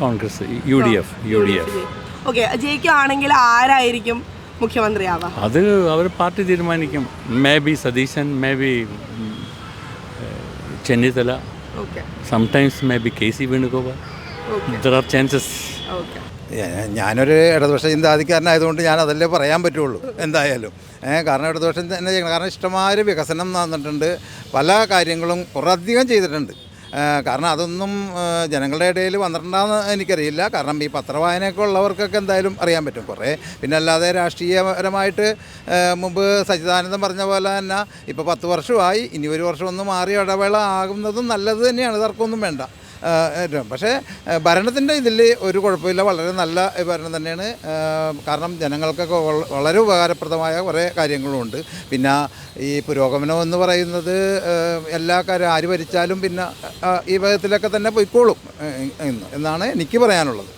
Congress, UDF. Okay, ജയിക്കുകയാണെങ്കിൽ ആരായിരിക്കും മുഖ്യമന്ത്രിയാവാം? അത് അവർ party തീരുമാനിക്കും. May be Satheesan, may be Chennithala, sometimes may be KC Venugopal. There are chances. ഞാനൊരു ഇടതുപക്ഷ ചിന്താധികാരനായതുകൊണ്ട് ഞാൻ അതല്ലേ പറയാൻ പറ്റുള്ളൂ എന്തായാലും. കാരണം ഇടതുപക്ഷം തന്നെ ചെയ്യണം. കാരണം ഇഷ്ടമായൊരു വികസനം നടന്നിട്ടുണ്ട്, പല കാര്യങ്ങളും കുറേയധികം ചെയ്തിട്ടുണ്ട്. കാരണം അതൊന്നും ജനങ്ങളുടെ ഇടയിൽ വന്നിട്ടുണ്ടാകുന്ന എനിക്കറിയില്ല. കാരണം ഈ പത്രവായനയൊക്കെ ഉള്ളവർക്കൊക്കെ എന്തായാലും അറിയാൻ പറ്റും കുറേ. പിന്നെ അല്ലാതെ രാഷ്ട്രീയപരമായിട്ട് മുമ്പ് സച്ചിദാനന്ദൻ പറഞ്ഞ പോലെ തന്നെ ഇപ്പോൾ 10 വർഷമായി, ഇനി ഒരു വർഷം ഒന്ന് മാറി ഇടവേള ആകുന്നതും നല്ലത് തന്നെയാണ്, തർക്കമൊന്നും വേണ്ട. പക്ഷേ ഭരണത്തിൻ്റെ ഇതിൽ ഒരു കുഴപ്പമില്ല, വളരെ നല്ല ഭരണം തന്നെയാണ്. കാരണം ജനങ്ങൾക്കൊക്കെ വളരെ ഉപകാരപ്രദമായ കുറേ കാര്യങ്ങളുമുണ്ട്. പിന്നെ ഈ പുരോഗമനം എന്ന് പറയുന്നത് എല്ലാ കാര്യം ആര് ഭരിച്ചാലും പിന്നെ ഈ വിധത്തിലൊക്കെ തന്നെ പോയിക്കോളും എന്നാണ് എനിക്ക് പറയാനുള്ളത്.